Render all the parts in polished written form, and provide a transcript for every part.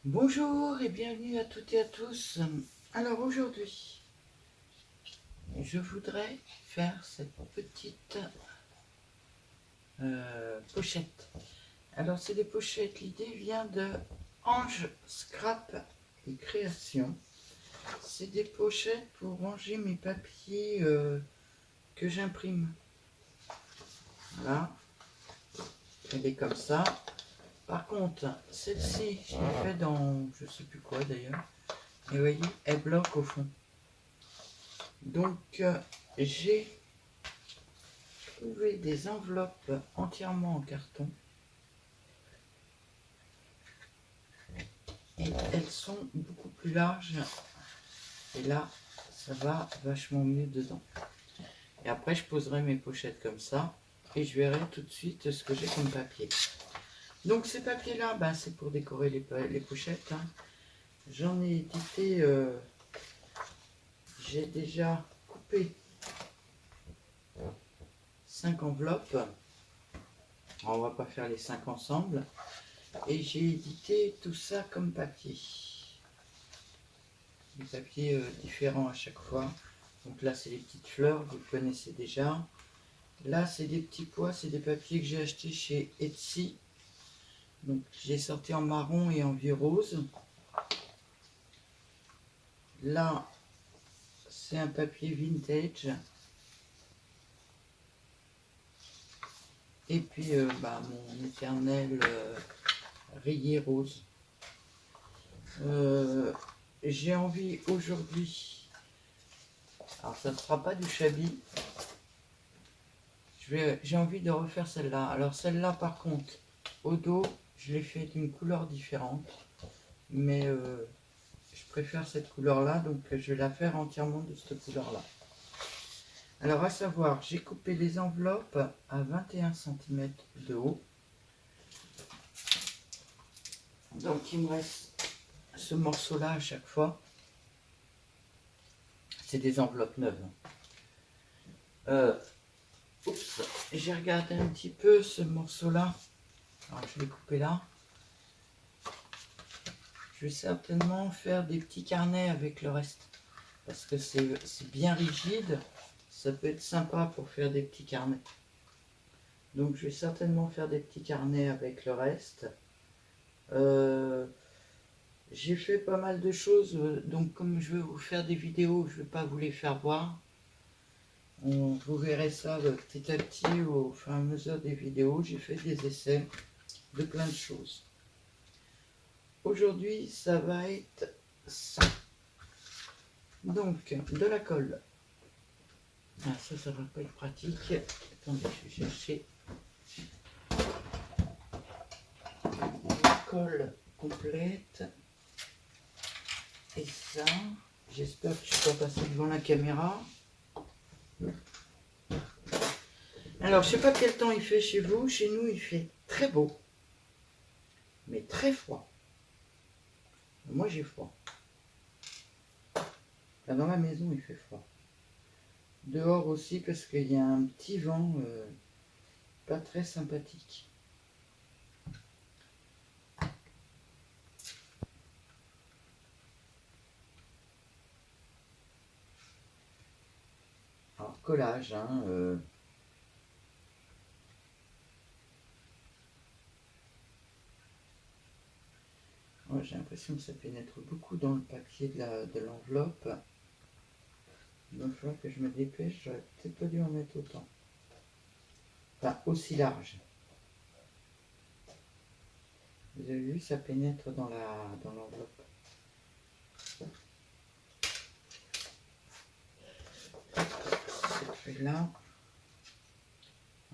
Bonjour et bienvenue à toutes et à tous. Alors aujourd'hui, je voudrais faire cette petite pochette. Alors c'est des pochettes, l'idée vient de Ange Scrap et Création. C'est des pochettes pour ranger mes papiers que j'imprime. Voilà, elle est comme ça. Par contre, celle-ci, je l'ai fait dans je sais plus quoi d'ailleurs. Et vous voyez, elle bloque au fond. Donc j'ai trouvé des enveloppes entièrement en carton. Et elles sont beaucoup plus larges. Et là, ça va vachement mieux dedans. Et après, je poserai mes pochettes comme ça. Et je verrai tout de suite ce que j'ai comme papier. Donc ces papiers-là, ben, c'est pour décorer les pochettes. Hein. J'en ai édité... j'ai déjà coupé 5 enveloppes. Alors, on va pas faire les 5 ensemble. Et j'ai édité tout ça comme papier. Des papiers différents à chaque fois. Donc là, c'est les petites fleurs, vous connaissez déjà. Là, c'est des petits pois, c'est des papiers que j'ai achetés chez Etsy. Donc, j'ai sorti en marron et en vieux rose. Là, c'est un papier vintage. Et puis, mon éternel rayé rose. J'ai envie aujourd'hui... Alors, ça ne sera pas du shabby. J'ai envie de refaire celle-là. Alors, celle-là, par contre, au dos, je l'ai fait d'une couleur différente. Mais je préfère cette couleur-là, donc je vais la faire entièrement de cette couleur-là. Alors, à savoir, j'ai coupé les enveloppes à 21 cm de haut. Donc, il me reste ce morceau-là à chaque fois. C'est des enveloppes neuves. Oups, j'ai regardé un petit peu ce morceau-là. Alors, je l'ai coupé là. Je vais certainement faire des petits carnets avec le reste. Parce que c'est bien rigide. Ça peut être sympa pour faire des petits carnets. Donc je vais certainement faire des petits carnets avec le reste. J'ai fait pas mal de choses. Donc comme je vais vous faire des vidéos, je ne vais pas vous les faire voir. Vous verrez ça petit à petit au fur et à mesure des vidéos. J'ai fait des essais de plein de choses. Aujourd'hui, ça va être ça. Donc, de la colle. Ah, ça va pas être pratique. Attendez, je vais chercher la colle complète. Et ça, j'espère que je peux passer devant la caméra. Alors, je sais pas quel temps il fait chez vous. Chez nous, il fait très beau, mais très froid. Moi, j'ai froid. Là, dans la maison, il fait froid. Dehors aussi, parce qu'il y a un petit vent pas très sympathique. Alors, collage, hein. Ouais, j'ai l'impression que ça pénètre beaucoup dans le papier de l'enveloppe. Donc, il faudra que je me dépêche. J'aurais peut-être pas dû en mettre autant. Enfin, aussi large. Vous avez vu, ça pénètre dans l'enveloppe. Cette feuille-là,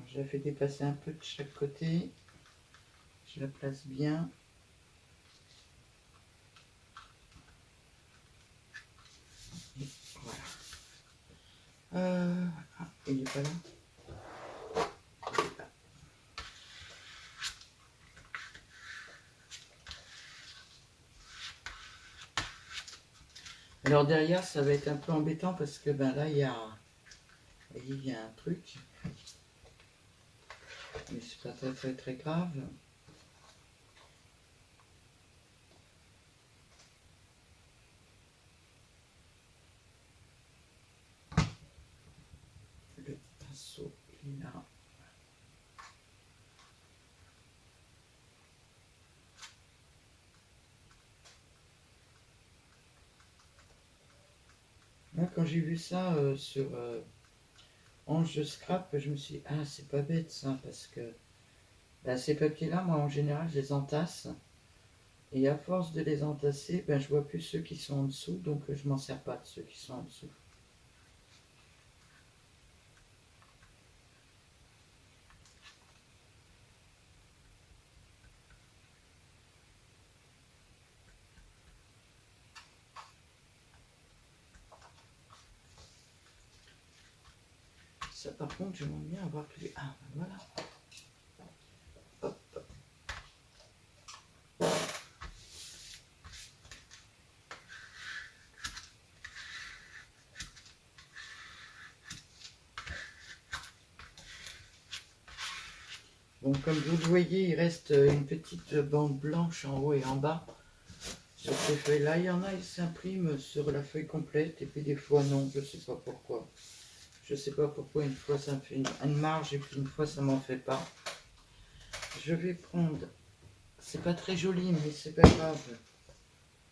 je la fais dépasser un peu de chaque côté. Je la place bien. Et voilà. Ah, il n'est pas là. Il est là. Alors derrière, ça va être un peu embêtant parce que ben là, il y a un truc. Mais c'est pas très grave. quand j'ai vu ça sur Ange Scrap, je me suis dit, ah, c'est pas bête ça, parce que bah, ces papiers-là, moi, en général, je les entasse. Et à force de les entasser, ben, je vois plus ceux qui sont en dessous, donc je m'en sers pas de ceux qui sont en dessous. Ça, par contre, j'aimerais bien avoir plus. Ah, ben voilà. Hop. Bon, comme vous le voyez, il reste une petite bande blanche en haut et en bas. Sur ces feuilles-là, il y en a, ils s'impriment sur la feuille complète, et puis des fois non, je sais pas pourquoi. Je sais pas pourquoi une fois ça me fait une marge, et puis une fois ça m'en fait pas. Je vais prendre, c'est pas très joli, mais c'est pas grave.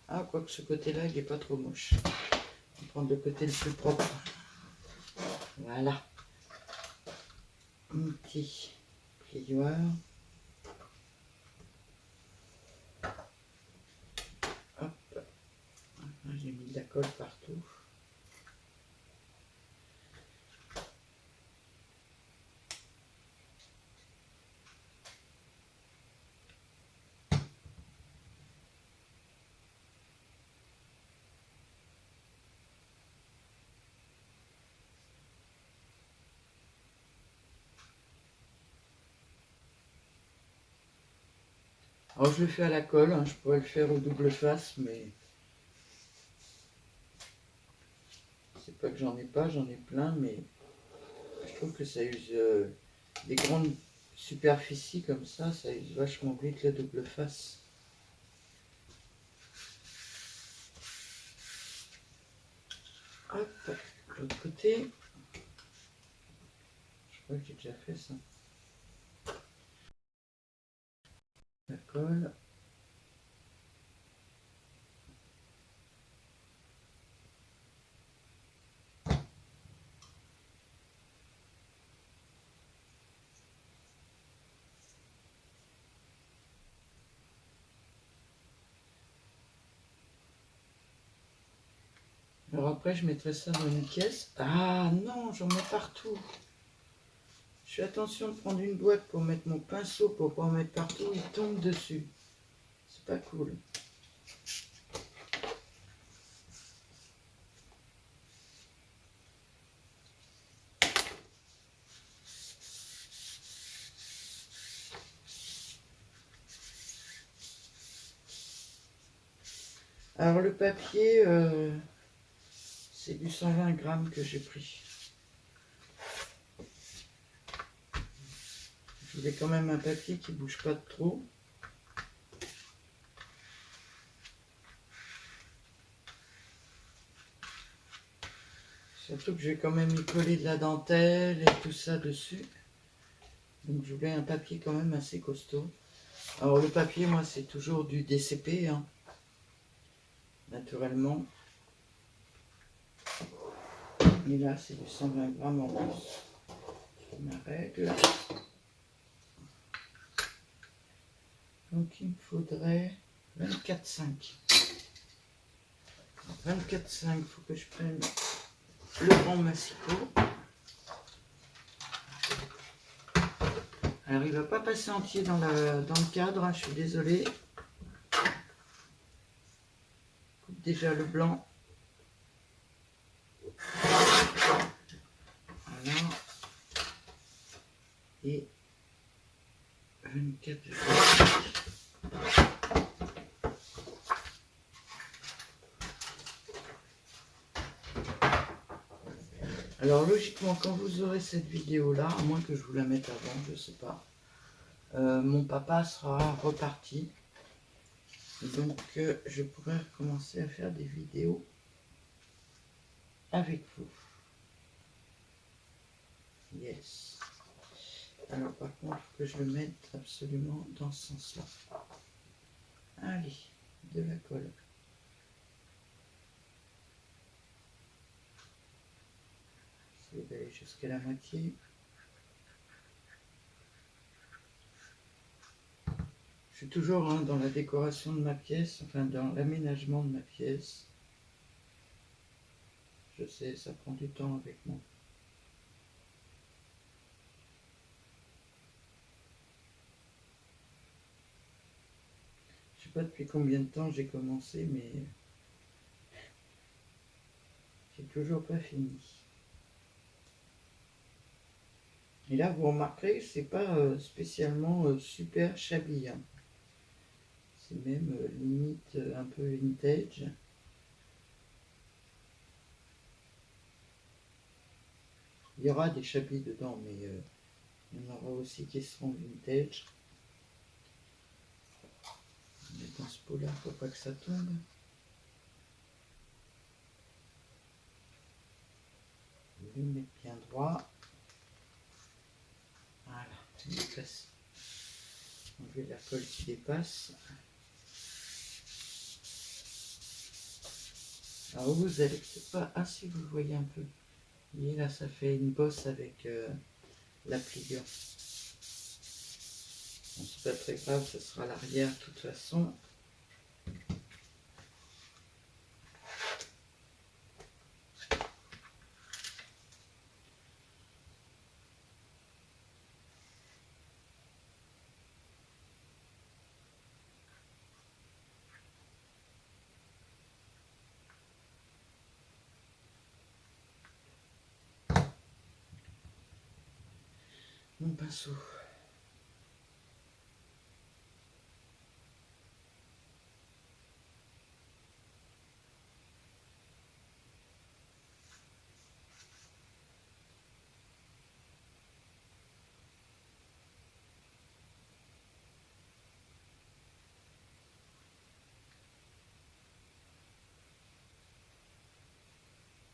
Ah, quoique ce côté-là, il est pas trop moche. On va prendre le côté le plus propre. Voilà. Un petit plioir. Hop. J'ai mis de la colle partout. Alors je le fais à la colle, hein. Je pourrais le faire au double face, mais c'est pas que j'en ai pas, j'en ai plein, mais je trouve que ça use des grandes superficies comme ça use vachement vite la double face. Hop, l'autre côté. Je crois que j'ai déjà fait ça. La colle. Alors après, je mettrai ça dans une caisse. Ah non, j'en mets partout. Je fais attention de prendre une boîte pour mettre mon pinceau, pour pas en mettre partout, il tombe dessus. C'est pas cool. Alors le papier, c'est du 120 grammes que j'ai pris. Je voulais quand même un papier qui bouge pas de trop. Surtout que je vais quand même y coller de la dentelle et tout ça dessus. Donc je voulais un papier quand même assez costaud. Alors le papier, moi, c'est toujours du DCP, hein, naturellement. Et là, c'est du 120 grammes en plus. Ma règle. Donc il me faudrait 24,5. 24,5, il faut que je prenne le grand massicot. Alors il ne va pas passer entier dans le cadre, hein, je suis désolée. Coupe déjà le blanc. Voilà. Et 24,5. Alors logiquement, quand vous aurez cette vidéo là, à moins que je vous la mette avant, je sais pas, mon papa sera reparti. Donc je pourrais commencer à faire des vidéos avec vous. Yes. Alors par contre, il faut que je le mette absolument dans ce sens-là. Allez, de la colle. jusqu'à la moitié. Je suis toujours dans la décoration de ma pièce, enfin dans l'aménagement de ma pièce. Je sais, ça prend du temps avec moi. Je sais pas depuis combien de temps j'ai commencé, mais j'ai toujours pas fini. Et là, vous remarquerez, c'est pas spécialement super shabby, hein. C'est même limite un peu vintage. Il y aura des shabby dedans, mais il y en aura aussi qui seront vintage. Mais dans ce pot-là, faut pas que ça tombe. Je vais le mettre bien droit. Voilà, je vais passer. Enlever la colle qui dépasse. Alors vous allez peut-être pas... Ah si, vous le voyez un peu. Vous voyez là, ça fait une bosse avec la pliure. Bon, c'est pas très grave, ce sera l'arrière de toute façon. Mon pinceau.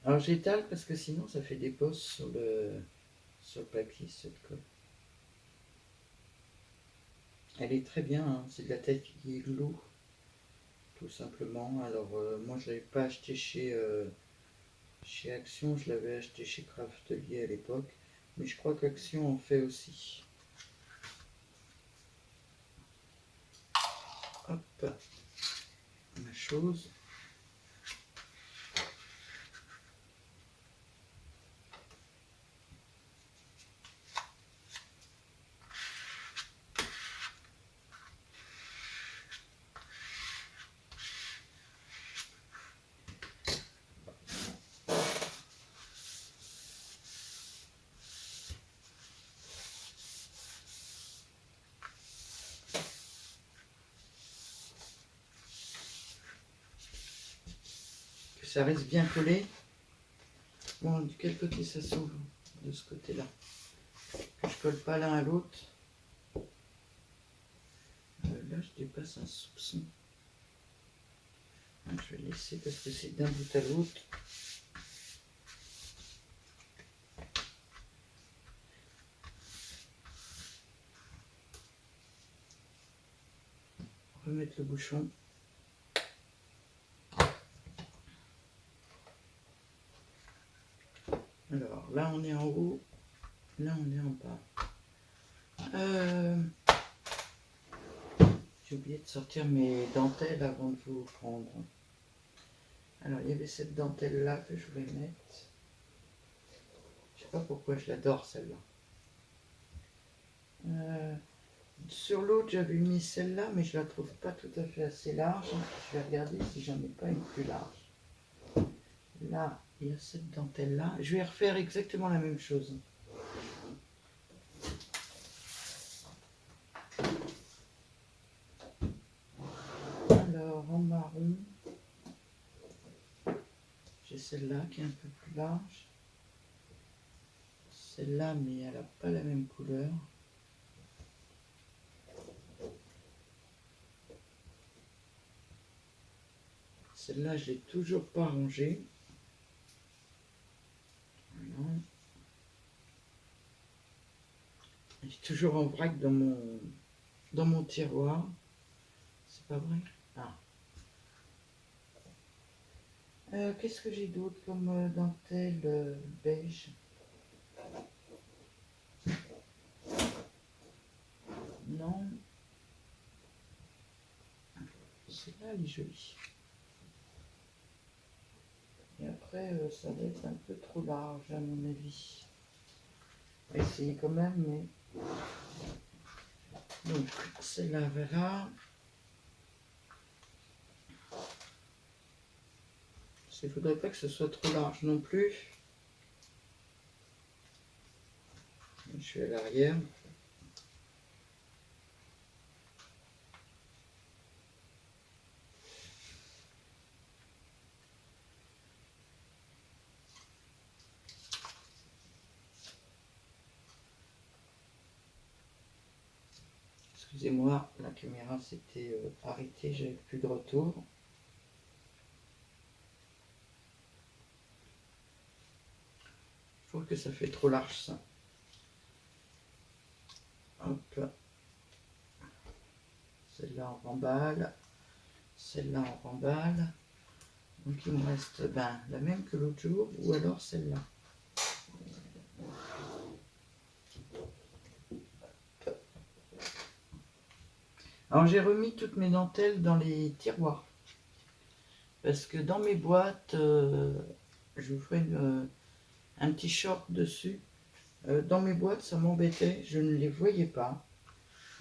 Alors j'étale parce que sinon ça fait des bosses sur le papier, cette colle. Elle est très bien, hein. C'est de la taille qui est glue, tout simplement. Alors moi je l'avais pas acheté chez Action, je l'avais acheté chez Craftelier à l'époque. Mais je crois qu'Action en fait aussi. Hop, ma chose. Que ça reste bien collé. Bon, de quel côté ça s'ouvre? De ce côté-là. Que je colle pas l'un à l'autre. Là, je dépasse un soupçon. Je vais laisser parce que c'est d'un bout à l'autre. Remettre le bouchon. Alors, là, on est en haut. Là, on est en bas. J'ai oublié de sortir mes dentelles avant de vous prendre. Alors, il y avait cette dentelle-là que je voulais mettre. Je sais pas pourquoi je l'adore, celle-là. Sur l'autre, j'avais mis celle-là, mais je la trouve pas tout à fait assez large. Je vais regarder si j'en ai pas une plus large. Là, il y a cette dentelle-là. Je vais refaire exactement la même chose. Alors, en marron, j'ai celle-là qui est un peu plus large. Celle-là, mais elle n'a pas la même couleur. Celle-là, je l'ai toujours pas rangée. Voilà. Elle est toujours en vrac dans mon tiroir. C'est pas vrai? Ah. Qu'est-ce que j'ai d'autre comme dentelle beige? maintenant. Celle-là, elle est jolie. Et après, ça va être un peu trop large, à mon avis. On va essayer quand même, mais... Donc, celle-là, voilà. Il ne faudrait pas que ce soit trop large non plus. Je suis à l'arrière. Excusez-moi, la caméra s'était arrêtée, j'avais plus de retour. Je trouve que ça fait trop large ça. Hop. Celle-là on remballe. Celle-là on remballe. Donc il me reste la même que l'autre jour ou alors celle-là. Alors j'ai remis toutes mes dentelles dans les tiroirs. Parce que dans mes boîtes, je vous ferai un petit short dessus. Dans mes boîtes, ça m'embêtait, je ne les voyais pas.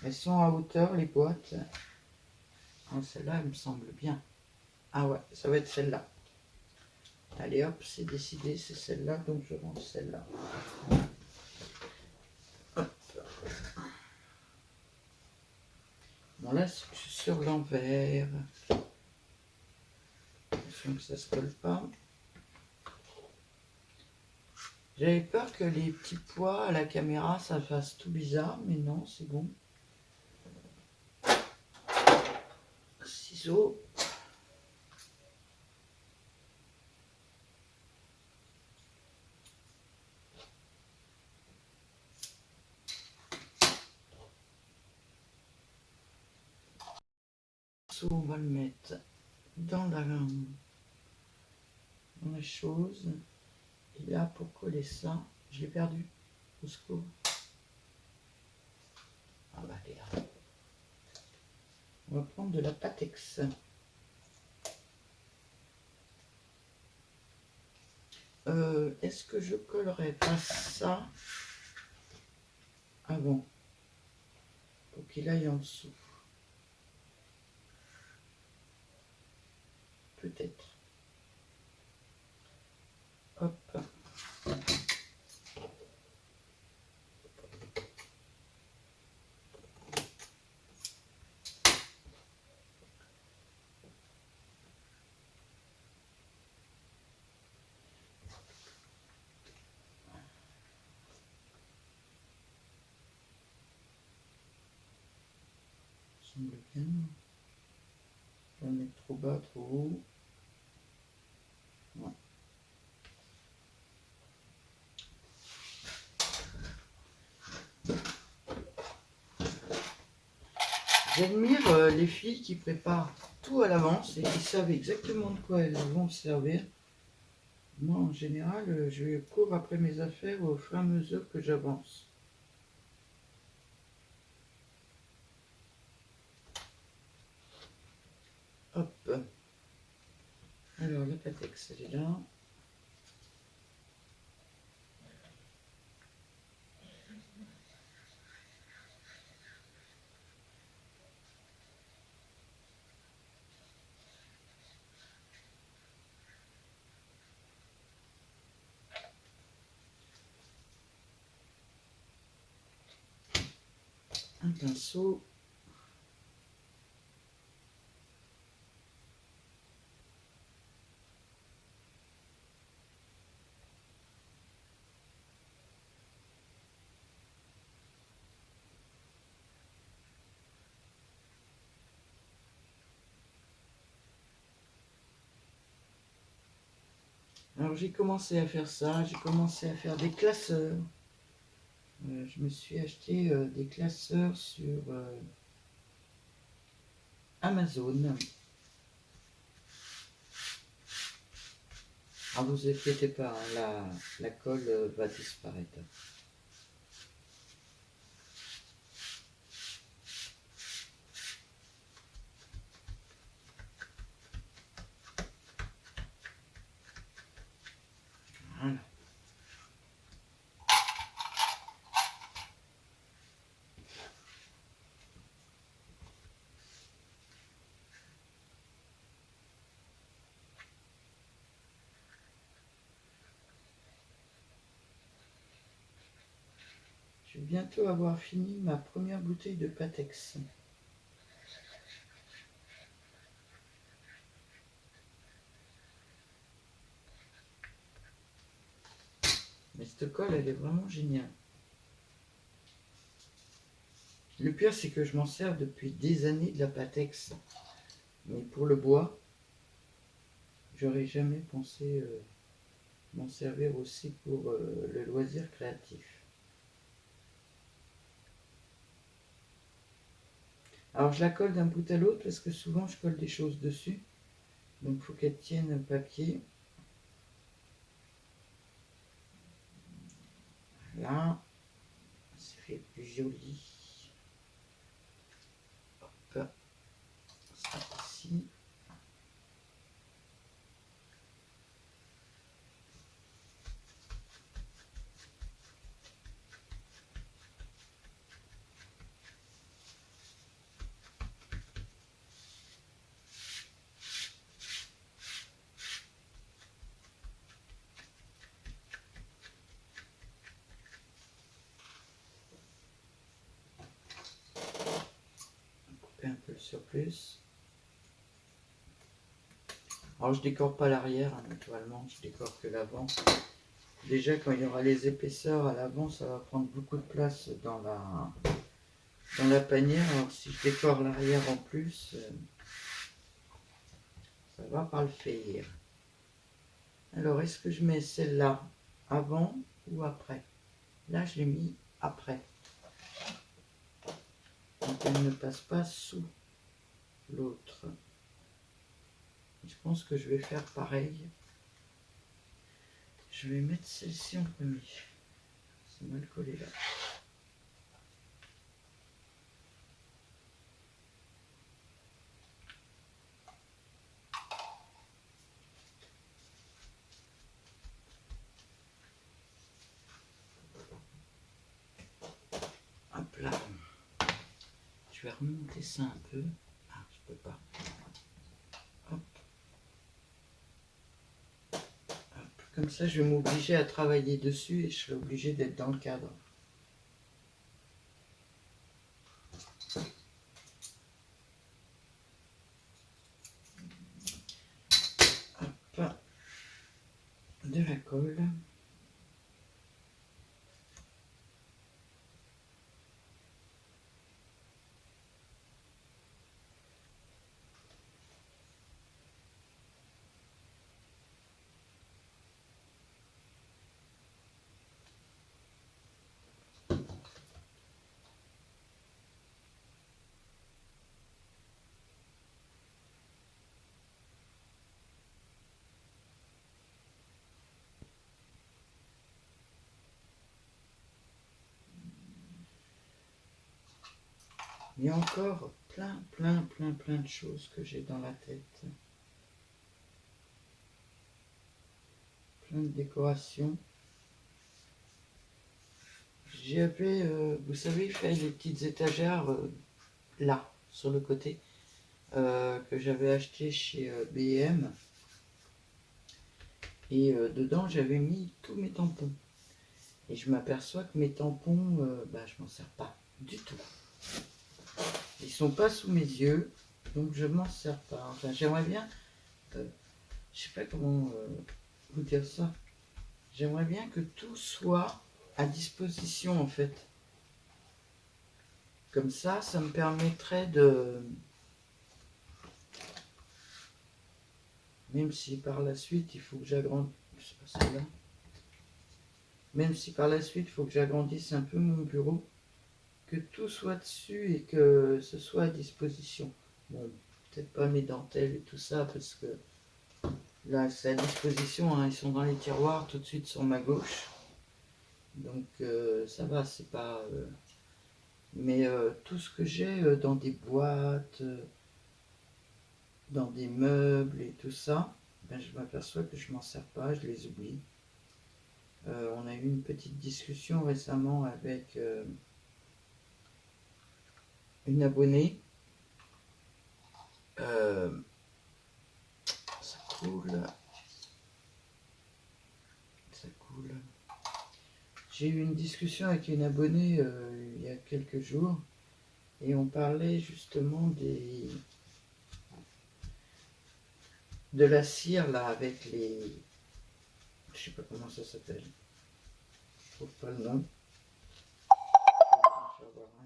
Elles sont à hauteur, les boîtes. Oh, celle-là, elle me semble bien. Ah ouais, ça va être celle-là. Allez hop, c'est décidé, c'est celle-là, donc je range celle-là. Bon là, je suis sur l'envers. Attention que ça se colle pas. J'avais peur que les petits pois à la caméra, ça fasse tout bizarre, mais non, c'est bon. Ciseaux. On va le mettre dans la chose. Et là, pour coller ça, je l'ai perdu. Au secours. Ah bah, elle est là. On va prendre de la Patex. Est-ce que je collerais pas ça avant pour qu'il aille en dessous? Peut-être. Hop. Semble bien. Je vais le mettre trop bas, trop haut. Ouais. J'admire les filles qui préparent tout à l'avance et qui savent exactement de quoi elles vont se servir. Moi, en général, je cours après mes affaires au fur et à mesure que j'avance. Hop. Alors, la Patex, elle est là. Un pinceau. Alors j'ai commencé à faire ça, j'ai commencé à faire des classeurs. Je me suis acheté des classeurs sur Amazon. Ah, vous inquiétez pas, hein, la colle va disparaître. Je vais bientôt avoir fini ma première bouteille de Patex. Mais cette colle, elle est vraiment géniale. Le pire, c'est que je m'en sers depuis des années de la Patex. Mais pour le bois, j'aurais jamais pensé m'en servir aussi pour le loisir créatif. Alors je la colle d'un bout à l'autre parce que souvent je colle des choses dessus. Donc il faut qu'elle tienne le papier. Là, ça fait plus joli. Hop, ça ici. Couper un peu le surplus. Alors je décore pas l'arrière, hein, naturellement, je décore que l'avant. Déjà quand il y aura les épaisseurs à l'avant, ça va prendre beaucoup de place dans la panière. Alors si je décore l'arrière en plus, ça va pas le faire. Alors est-ce que je mets celle-là avant ou après? Là je l'ai mis après. Donc elle ne passe pas sous l'autre. Je pense que je vais faire pareil. Je vais mettre celle-ci en premier. C'est mal collé là. Hop là. Je vais remonter ça un peu. Ah, je peux pas. Hop. Hop. Comme ça, je vais m'obliger à travailler dessus et je serai obligé d'être dans le cadre. Hop. De la colle. Il y a encore plein de choses que j'ai dans la tête. Plein de décorations. J'avais, vous savez, fait les petites étagères là, sur le côté, que j'avais acheté chez B&M. Et dedans, j'avais mis tous mes tampons. Et je m'aperçois que mes tampons, je m'en sers pas du tout. Ils sont pas sous mes yeux, donc je m'en sers pas. Enfin, j'aimerais bien, je sais pas comment vous dire ça. J'aimerais bien que tout soit à disposition en fait. Comme ça me permettrait de... Même si par la suite, il faut que j'agrandisse... C'est pas celle-là. Même si par la suite, il faut que j'agrandisse un peu mon bureau, que tout soit dessus et que ce soit à disposition. Bon, peut-être pas mes dentelles et tout ça, parce que là, c'est à disposition, hein, ils sont dans les tiroirs tout de suite sur ma gauche. Donc ça va, c'est pas... Mais tout ce que j'ai dans des boîtes, dans des meubles et tout ça, je m'aperçois que je m'en sers pas, je les oublie. On a eu une petite discussion récemment avec une abonnée. Ça coule. Ça coule. J'ai eu une discussion avec une abonnée il y a quelques jours et on parlait justement de la cire là avec les... Je sais pas comment ça s'appelle. Je trouve pas le nom.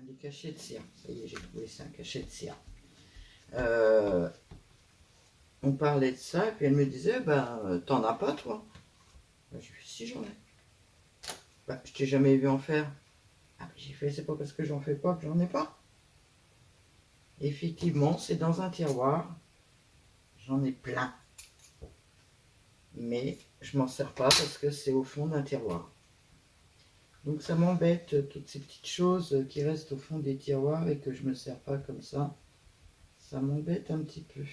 Les cachets de cire. Ça y est, j'ai trouvé, c'est un cachet de cire. On parlait de ça et puis elle me disait, t'en as pas toi? Je lui ai dit, si j'en ai. Je t'ai jamais vu en faire. Ah, j'ai fait, c'est pas parce que j'en fais pas que j'en ai pas. Effectivement, c'est dans un tiroir. J'en ai plein. Mais je m'en sers pas parce que c'est au fond d'un tiroir. Donc ça m'embête, toutes ces petites choses qui restent au fond des tiroirs et que je me sers pas comme ça. Ça m'embête un petit peu.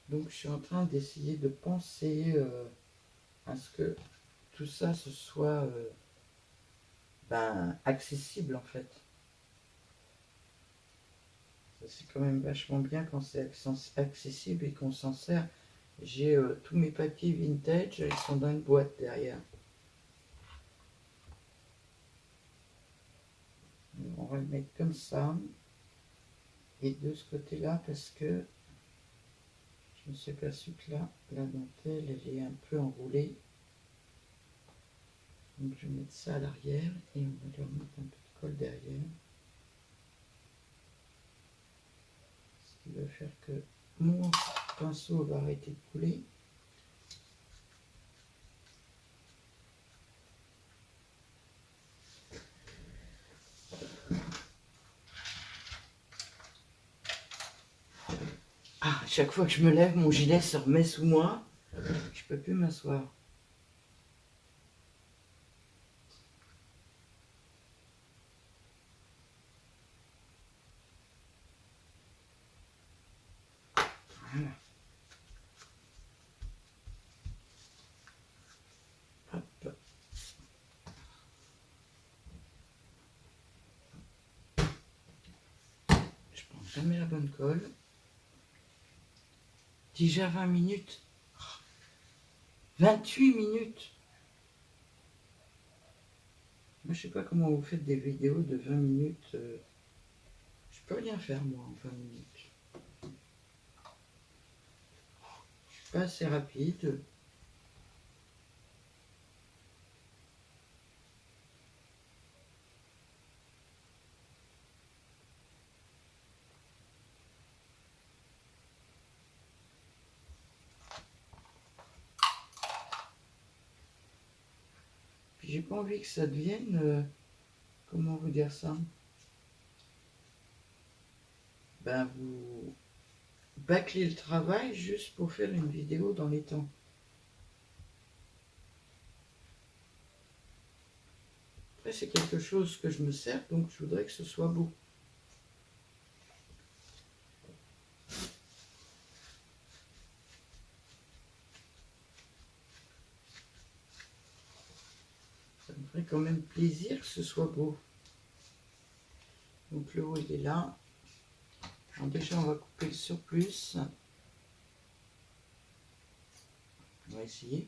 Donc je suis en train d'essayer de penser à ce que tout ça ce soit accessible en fait. C'est quand même vachement bien quand c'est accessible et qu'on s'en sert. J'ai tous mes papiers vintage, ils sont dans une boîte derrière. On va le mettre comme ça. Et de ce côté-là, parce que je me suis aperçu que là, la dentelle, elle est un peu enroulée. Donc je vais mettre ça à l'arrière et on va leur mettre un peu de colle derrière. Ce qui va faire que mon pinceau va arrêter de couler. Ah, à chaque fois que je me lève, mon gilet se remet sous moi. Je peux plus m'asseoir. Voilà. Hop. Je prends jamais la bonne colle. Déjà 20 minutes. 28 minutes. Moi, je sais pas comment vous faites des vidéos de 20 minutes. Je peux rien faire, moi, en 20 minutes. Je suis pas assez rapide. Puis j'ai pas envie que ça devienne... comment vous dire ça? Vous bâclez le travail juste pour faire une vidéo dans les temps. Après, c'est quelque chose que je me sers, donc je voudrais que ce soit beau. Ça me ferait quand même plaisir que ce soit beau. Donc le haut, il est là. Alors déjà, on va couper le surplus. On va essayer.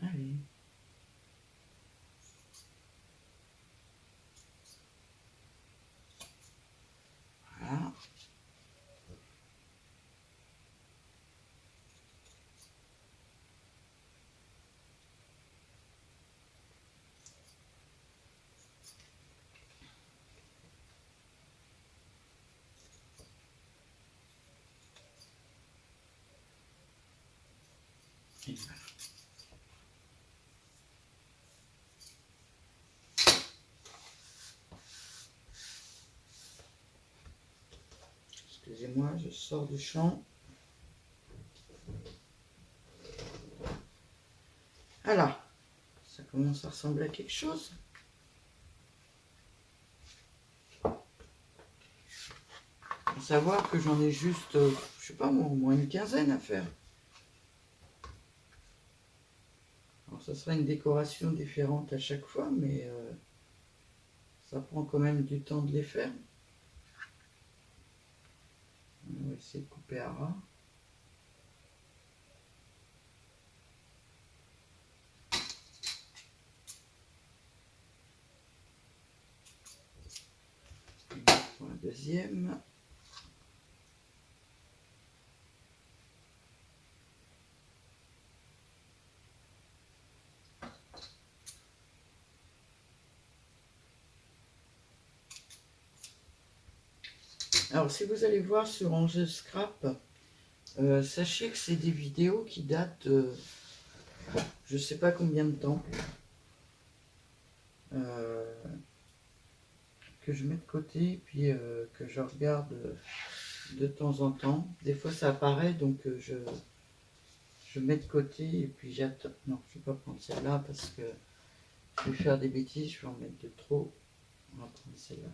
Allez. Voilà. Et voilà. Excusez-moi, je sors du champ. Alors, ça commence à ressembler à quelque chose. Faut savoir que j'en ai juste, je sais pas moi, au moins une quinzaine à faire. ça sera une décoration différente à chaque fois, mais ça prend quand même du temps de les faire. On va essayer de couper à ras. Pour la deuxième. Alors, si vous allez voir sur Angers Scrap, sachez que c'est des vidéos qui datent je sais pas combien de temps, que je mets de côté, puis que je regarde de temps en temps. Des fois ça apparaît, donc je mets de côté et puis j'attends. Non, je ne vais pas prendre celle-là parce que je vais faire des bêtises, je vais en mettre de trop. On va prendre celle-là.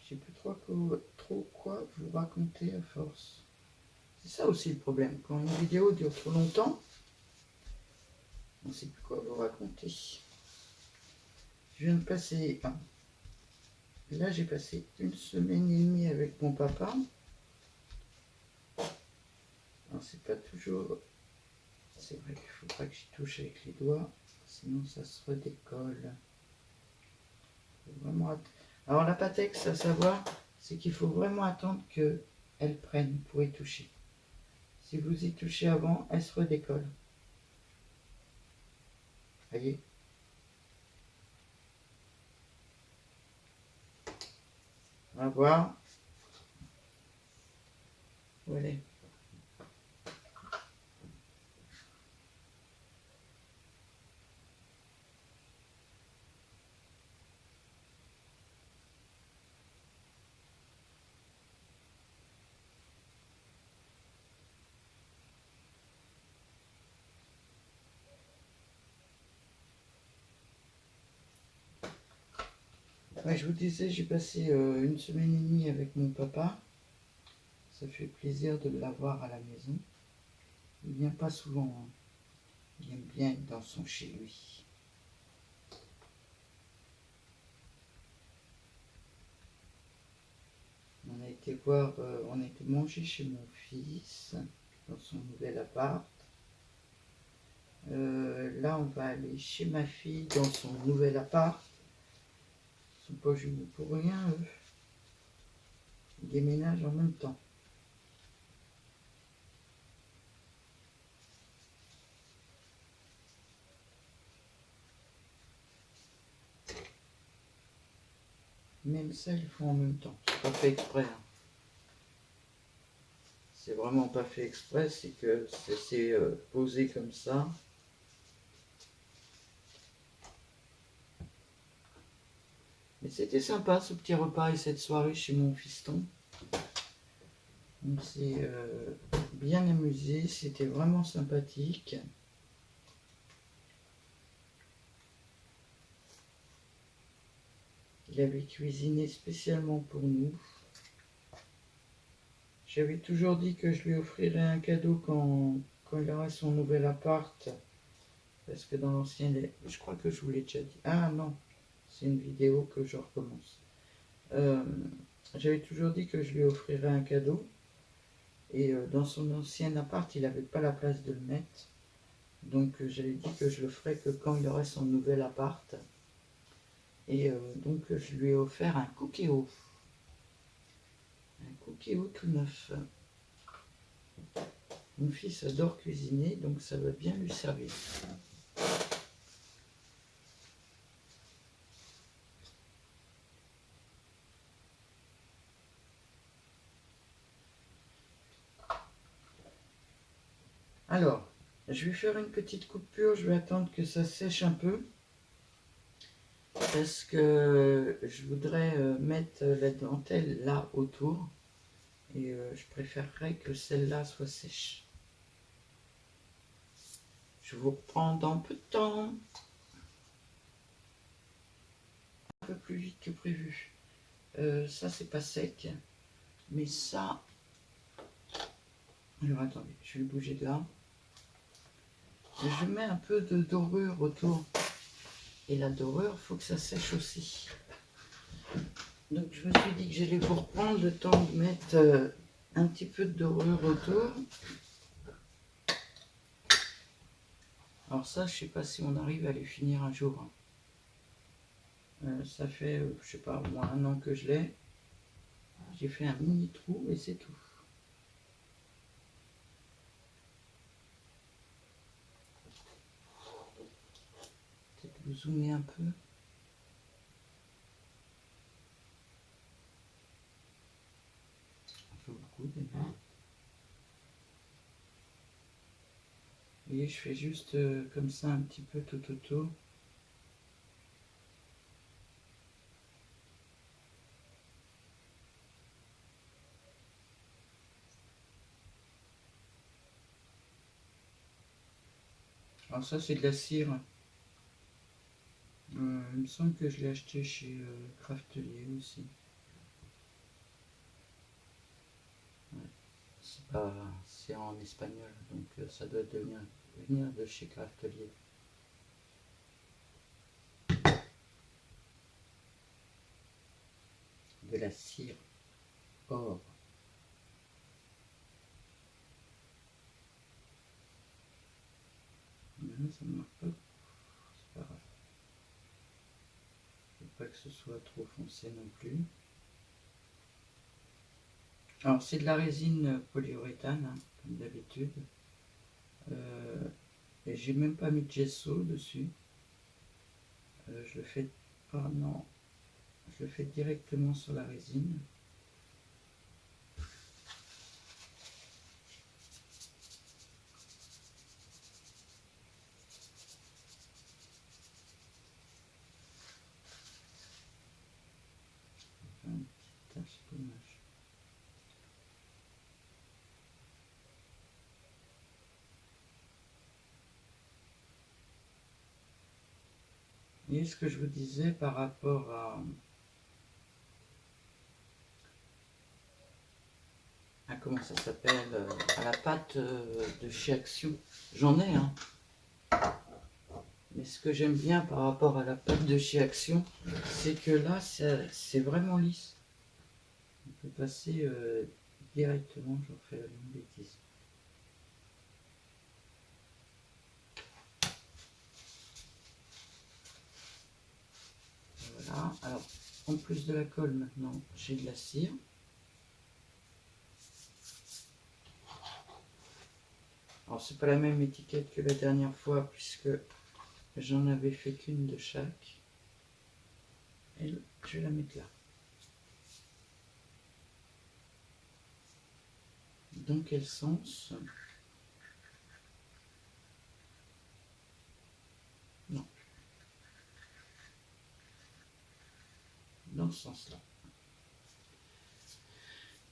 Je ne sais plus trop quoi vous raconter à force. C'est ça aussi le problème. Quand une vidéo dure trop longtemps, on ne sait plus quoi vous raconter. Je viens de passer... Là, j'ai passé 1 semaine et demie avec mon papa. Alors, c'est pas toujours... C'est vrai qu'il ne faut pas que j'y touche avec les doigts, sinon ça se redécolle. Vraiment... Alors, la Patex, à savoir, c'est qu'il faut vraiment attendre qu'elle prenne pour y toucher. Si vous y touchez avant, elle se redécolle. Voyez? On va voir. Voilà. Ouais, je vous disais, j'ai passé 1 semaine et demie avec mon papa. Ça fait plaisir de l'avoir à la maison. Il vient pas souvent, hein. Il aime bien être dans son chez lui. On a été on a été manger chez mon fils dans son nouvel appart. Là, on va aller chez ma fille dans son nouvel appart. Ils sont pas jumeaux pour rien, eux. Ils déménagent en même temps. Même ça, ils font en même temps. C'est pas fait exprès, hein. C'est vraiment pas fait exprès, c'est que c'est posé comme ça. Mais c'était sympa ce petit repas et cette soirée chez mon fiston. On s'est bien amusé, c'était vraiment sympathique. Il avait cuisiné spécialement pour nous. J'avais toujours dit que je lui offrirais un cadeau quand il aurait son nouvel appart. Parce que dans l'ancien... Je crois que je vous l'ai déjà dit. Ah non, c'est une vidéo que je recommence. J'avais toujours dit que je lui offrirais un cadeau. Et dans son ancien appart, il n'avait pas la place de le mettre. Donc j'avais dit que je le ferais que quand il aurait son nouvel appart. Et donc je lui ai offert un cookéo. Un cookéo tout neuf. Mon fils adore cuisiner, donc ça va bien lui servir. Alors, je vais faire une petite coupure, je vais attendre que ça sèche un peu. parce que je voudrais mettre la dentelle là autour et je préférerais que celle-là soit sèche. Je vous reprends dans peu de temps, un peu plus vite que prévu. Ça c'est pas sec, mais ça... Alors attendez, je vais le bouger de là. Je mets un peu de dorure autour. Et la dorure, il faut que ça sèche aussi. Donc je me suis dit que j'allais vous reprendre le temps de mettre un petit peu de dorure autour. Alors ça, je sais pas si on arrive à les finir un jour. Ça fait, je sais pas, au moins 1 an que je l'ai. J'ai fait un mini trou et c'est tout. Peut-être vous zoomer un peu. Un peu beaucoup d'ailleurs. Vous voyez, je fais juste comme ça un petit peu tout autour. Alors ça, c'est de la cire. Il me semble que je l'ai acheté chez Craftelier aussi. Ouais. C'est en espagnol, donc ça doit venir de chez Craftelier. De la cire or. Non, ça ne marque pas. C'est pas grave. Il ne faut pas que ce soit trop foncé non plus. Alors c'est de la résine polyuréthane, hein, comme d'habitude. Et j'ai même pas mis de gesso dessus. Je le fais. Oh non, je le fais directement sur la résine. Une petite tache, c'est dommage. Et ce que je vous disais par rapport à comment ça s'appelle, à la pâte de chez Action. J'en ai, hein. Mais ce que j'aime bien par rapport à la pâte de chez Action, c'est que là, c'est vraiment lisse. On peut passer directement, je refais la même bêtise. Voilà, alors, en plus de la colle, maintenant, j'ai de la cire. Alors, c'est pas la même étiquette que la dernière fois, puisque j'en avais fait qu'une de chaque. Et je vais la mettre là. Dans quel sens? Non. Dans ce sens-là.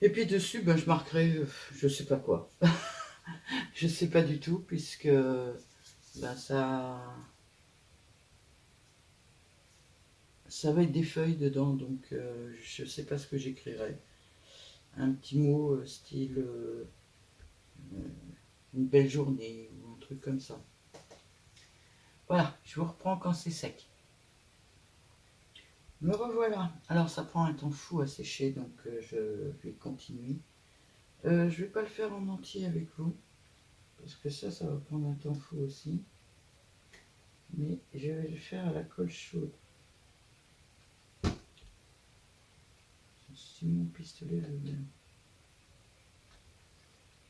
Et puis dessus, ben, je marquerai, je sais pas quoi. Je sais pas du tout, puisque ben, ça va être des feuilles dedans, donc je sais pas ce que j'écrirai. Un petit mot style une belle journée ou un truc comme ça. Voilà, je vous reprends quand c'est sec. Me revoilà. Alors ça prend un temps fou à sécher, donc je vais continuer. Je vais pas le faire en entier avec vous, parce que ça va prendre un temps fou aussi. Mais je vais le faire à la colle chaude. Si mon pistolet veut bien.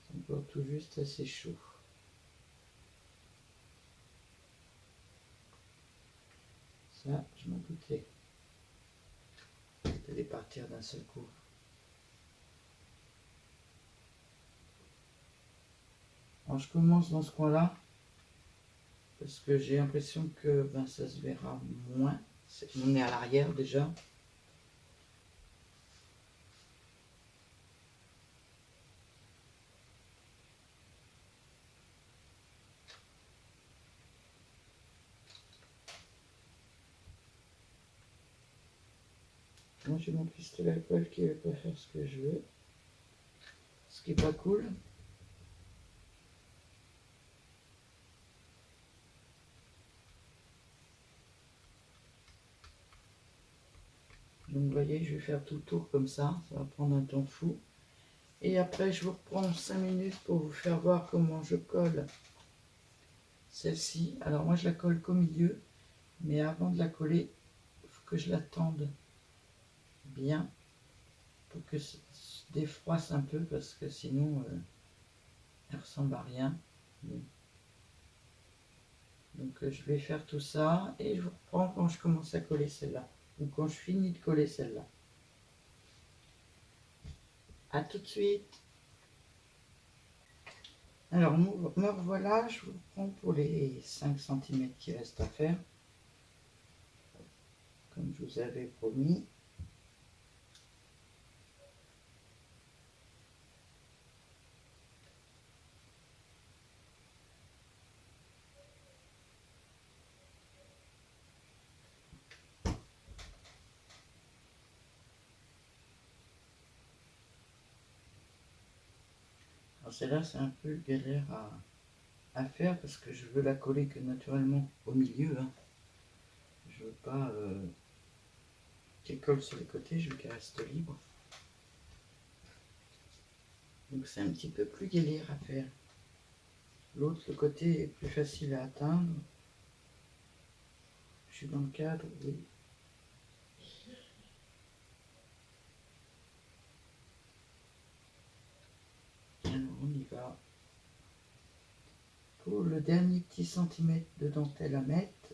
C'est encore tout juste assez chaud. Ça, je m'en doutais. D'aller partir d'un seul coup. Alors je commence dans ce coin-là, parce que j'ai l'impression que ben, ça se verra moins On est à l'arrière déjà. Moi j'ai mon pistolet à colle qui ne veut pas faire ce que je veux. Ce qui est pas cool. Donc vous voyez, je vais faire tout le tour comme ça va prendre un temps fou. Et après je vous reprends 5 minutes pour vous faire voir comment je colle celle-ci. Alors moi je la colle qu'au milieu, mais avant de la coller, il faut que je la tende bien pour que ça se défroisse un peu parce que sinon elle ressemble à rien. Donc je vais faire tout ça et je vous reprends quand je commence à coller celle-là ou quand je finis de coller celle-là. A tout de suite. Alors me revoilà, je vous reprends pour les 5 cm qui restent à faire, comme je vous avais promis. Alors celle-là c'est un peu galère à faire parce que je veux la coller que naturellement au milieu. Hein. Je veux pas qu'elle colle sur les côtés, je veux qu'elle reste libre. Donc c'est un petit peu plus galère à faire. L'autre, le côté est plus facile à atteindre. Je suis dans le cadre, oui. Alors on y va. Pour le dernier petit centimètre de dentelle à mettre.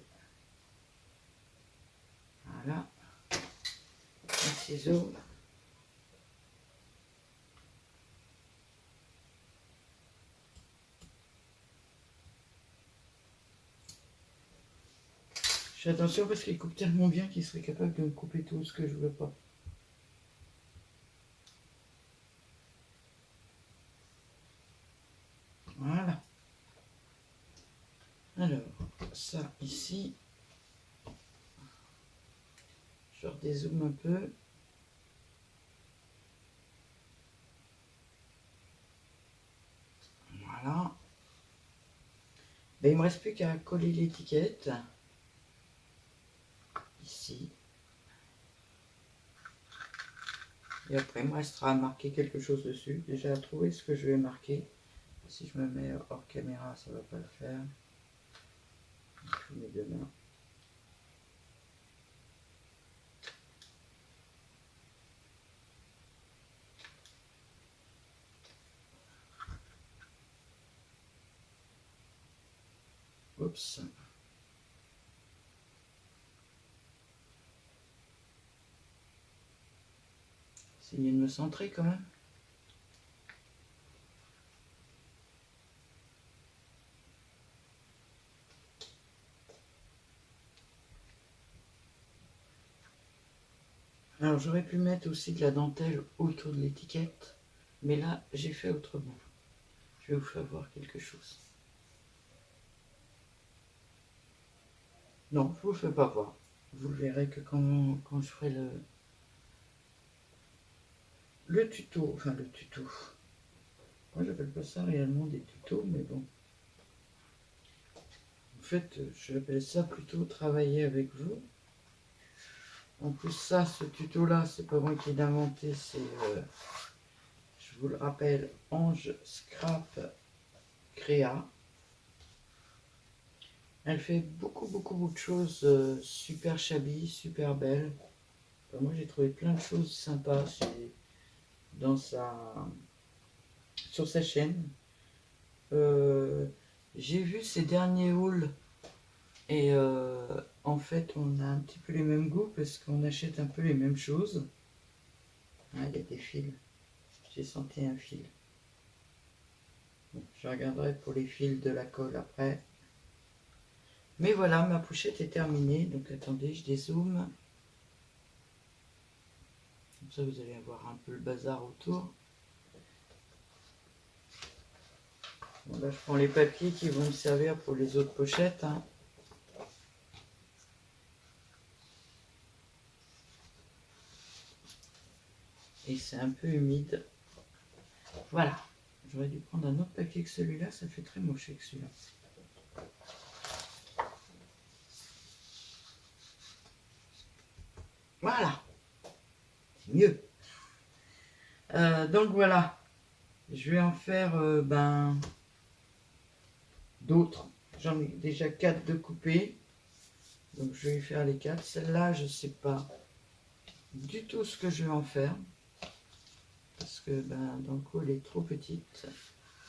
Voilà. Un ciseau. Je fais attention parce qu'il coupe tellement bien qu'il serait capable de me couper tout ce que je veux pas. Voilà. Alors, ça ici, je redézoome un peu. Voilà. Ben, il ne me reste plus qu'à coller l'étiquette. Ici. Et après, il me restera à marquer quelque chose dessus. Déjà à trouver ce que je vais marquer. Si je me mets hors caméra, ça ne va pas le faire. Je mets deux mains. Oups. Essayez de me centrer quand même. Alors j'aurais pu mettre aussi de la dentelle autour de l'étiquette, mais là j'ai fait autrement. Je vais vous faire voir quelque chose. Non, je vous le fais pas voir. Vous le verrez que quand je ferai le tuto, enfin le tuto. Moi j'appelle pas ça réellement des tutos, mais bon. En fait, j'appelle ça plutôt travailler avec vous. En plus ça, ce tuto-là, c'est pas moi qui l'ai inventé, c'est, je vous le rappelle, Ange Scrap Créa. Elle fait beaucoup de choses super shabby, super belles. Enfin, moi j'ai trouvé plein de choses sympas dans sur sa chaîne. J'ai vu ses derniers hauls et en fait on a un petit peu les mêmes goûts parce qu'on achète un peu les mêmes choses. Ah, il y a des fils. J'ai senti un fil. Bon, je regarderai pour les fils de la colle après. Mais voilà, ma pochette est terminée. Donc attendez, je dézoome. Comme ça, vous allez avoir un peu le bazar autour. Bon, là, je prends les papiers qui vont me servir pour les autres pochettes. Hein. Et c'est un peu humide. Voilà. J'aurais dû prendre un autre papier que celui-là. Ça fait très moche avec celui-là. Voilà. C'est mieux. Donc voilà. Je vais en faire d'autres. J'en ai déjà 4 de coupés. Donc je vais faire les 4. Celle-là, je ne sais pas du tout ce que je vais en faire. Parce que dans le coup, elle est trop petite.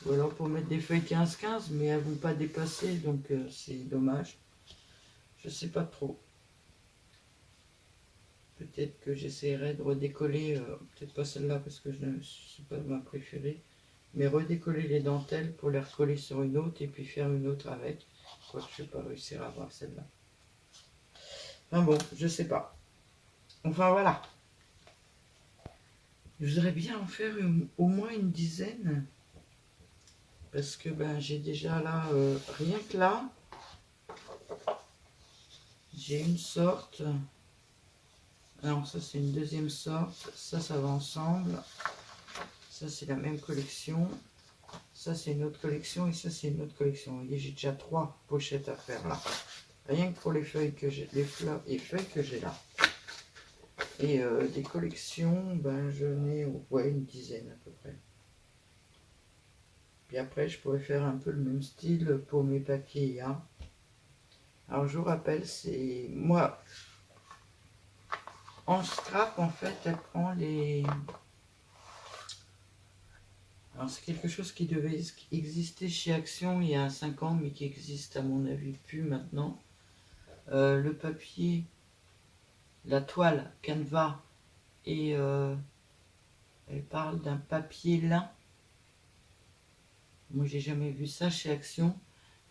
Ou alors pour mettre des feuilles 15-15, mais elles ne vont pas dépasser, donc c'est dommage. Je sais pas trop. Peut-être que j'essaierai de redécoller, peut-être pas celle-là parce que je ne suis pas ma préférée, mais redécoller les dentelles pour les recoller sur une autre et puis faire une autre avec. Quoi que je ne vais pas réussir à avoir celle-là. Enfin bon, je sais pas. Enfin voilà. Je voudrais bien en faire au moins une dizaine. Parce que j'ai déjà là, rien que là, j'ai une sorte. Alors ça c'est une deuxième sorte. Ça va ensemble. Ça c'est la même collection. Ça c'est une autre collection et ça c'est une autre collection. Vous voyez, j'ai déjà 3 pochettes à faire là. Rien que pour les feuilles que j'ai, les fleurs et feuilles que j'ai là. Et des collections, je n'ai une dizaine à peu près. Puis après, je pourrais faire un peu le même style pour mes papiers IA. Alors, je vous rappelle, c'est moi, en scrap, en fait, elle prend les... Alors, c'est quelque chose qui devait exister chez Action il y a 5 ans, mais qui existe à mon avis plus maintenant. Le papier, la toile, Canva, et elle parle d'un papier lin. Moi, j'ai jamais vu ça chez Action.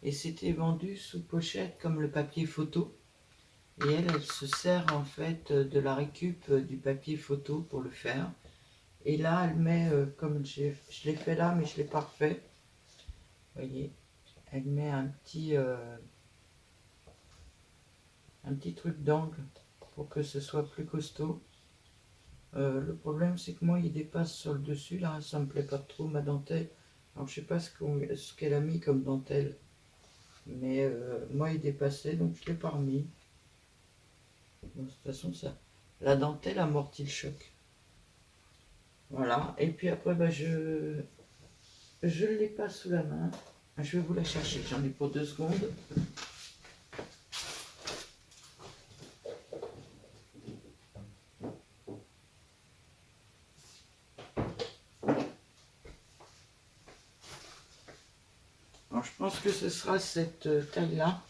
Et c'était vendu sous pochette comme le papier photo. Et elle se sert en fait de la récup du papier photo pour le faire. Et là, elle met, comme je l'ai fait là, mais je ne l'ai pas refait. Vous voyez, elle met un petit truc d'angle pour que ce soit plus costaud. Le problème, c'est que moi, il dépasse sur le dessus. Là, ça me plaît pas trop, ma dentelle. Alors, je sais pas ce qu'elle a mis comme dentelle. Mais moi, il dépassait, donc je ne l'ai pas remis. De toute façon, ça, la dentelle amortit le choc. Voilà. Et puis après, je ne l'ai pas sous la main. Je vais vous la chercher. J'en ai pour 2 secondes. Alors, je pense que ce sera cette taille-là.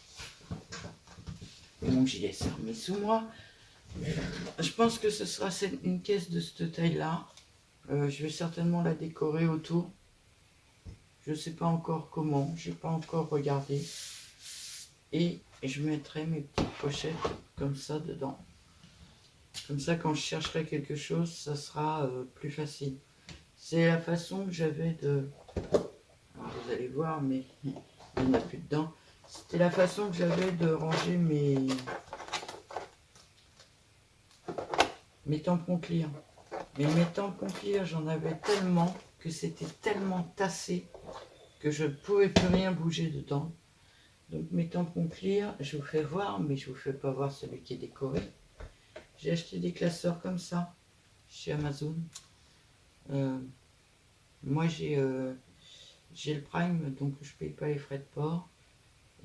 Mon gilet s'est remis sous moi. Je pense que ce sera une caisse de cette taille-là. Je vais certainement la décorer autour. Je ne sais pas encore comment. Je n'ai pas encore regardé. Et je mettrai mes petites pochettes comme ça dedans. Comme ça, quand je chercherai quelque chose, ça sera plus facile. C'est la façon que j'avais de... Alors, vous allez voir, mais il n'y en a plus dedans. C'était la façon que j'avais de ranger mes tampons clear. Mais mes tampons clear, j'en avais tellement que c'était tellement tassé que je ne pouvais plus rien bouger dedans. Donc mes tampons clear, je vous fais voir, mais je ne vous fais pas voir celui qui est décoré. J'ai acheté des classeurs comme ça chez Amazon. Moi j'ai le Prime, donc je ne paye pas les frais de port.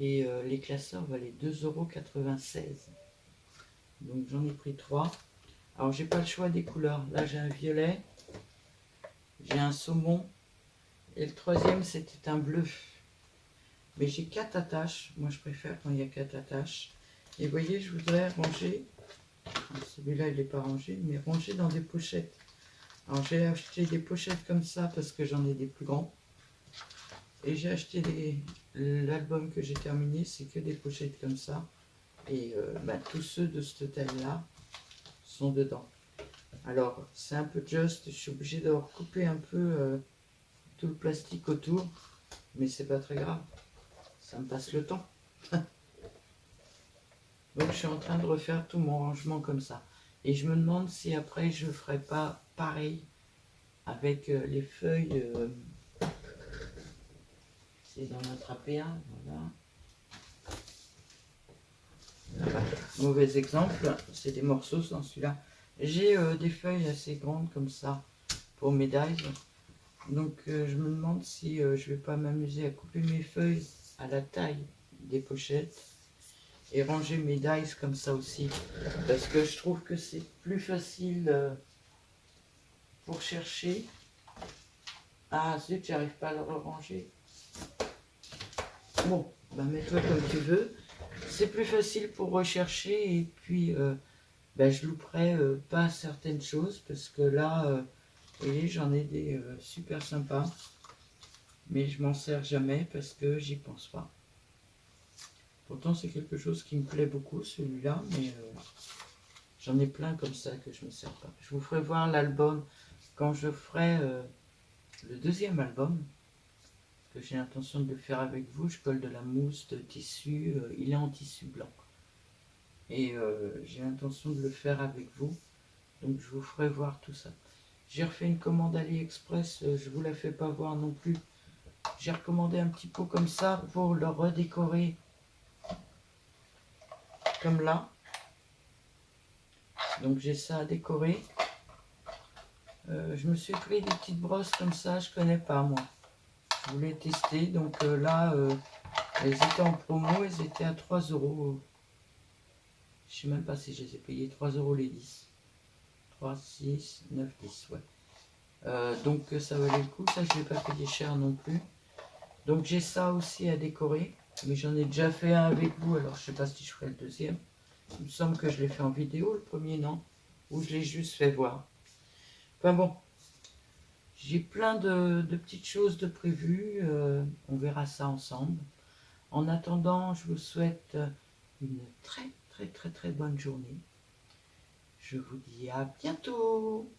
Et les classeurs valaient 2,96 €. Donc j'en ai pris 3. Alors j'ai pas le choix des couleurs. Là j'ai un violet, j'ai un saumon. Et le troisième c'était un bleu. Mais j'ai 4 attaches. Moi je préfère quand il y a 4 attaches. Et vous voyez, je voudrais ranger. Celui-là il n'est pas rangé, mais ranger dans des pochettes. Alors j'ai acheté des pochettes comme ça parce que j'en ai des plus grands. Et j'ai acheté l'album que j'ai terminé, c'est que des pochettes comme ça. Et tous ceux de cette taille-là sont dedans. Alors, c'est un peu juste, je suis obligé de recouper un peu tout le plastique autour, mais c'est pas très grave, ça me passe le temps. Donc, je suis en train de refaire tout mon rangement comme ça. Et je me demande si après, je ferai pas pareil avec les feuilles. C'est d'en attraper un, voilà. Mauvais exemple, c'est des morceaux dans celui-là. J'ai des feuilles assez grandes comme ça pour mes dies. Donc je me demande si je vais pas m'amuser à couper mes feuilles à la taille des pochettes et ranger mes dies comme ça aussi. Parce que je trouve que c'est plus facile pour chercher. Ah zut, j'arrive pas à le ranger. Bon, bah mets-toi comme tu veux. C'est plus facile pour rechercher et puis je louperai pas certaines choses parce que là, vous voyez, j'en ai des super sympas. Mais je m'en sers jamais parce que j'y pense pas. Pourtant, c'est quelque chose qui me plaît beaucoup, celui-là, mais j'en ai plein comme ça que je ne me sers pas. Je vous ferai voir l'album quand je ferai le deuxième album, que j'ai l'intention de le faire avec vous. Je colle de la mousse de tissu, il est en tissu blanc. Et j'ai l'intention de le faire avec vous, donc je vous ferai voir tout ça. J'ai refait une commande AliExpress, je vous la fais pas voir non plus. J'ai recommandé un petit pot comme ça pour le redécorer comme là. Donc j'ai ça à décorer. Je me suis pris des petites brosses comme ça, je connais pas moi. Je voulais tester, donc là, elles étaient en promo, elles étaient à 3 euros. Je sais même pas si je les ai payées 3 euros les 10. 3, 6, 9, 10, ouais. Donc ça valait le coup, ça je ne l'ai pas payé cher non plus. Donc j'ai ça aussi à décorer, mais j'en ai déjà fait un avec vous, alors je sais pas si je ferai le deuxième. Il me semble que je l'ai fait en vidéo, le premier non, ou je l'ai juste fait voir. Enfin bon, j'ai plein de petites choses de prévues, on verra ça ensemble. En attendant, je vous souhaite une très très très très bonne journée. Je vous dis à bientôt.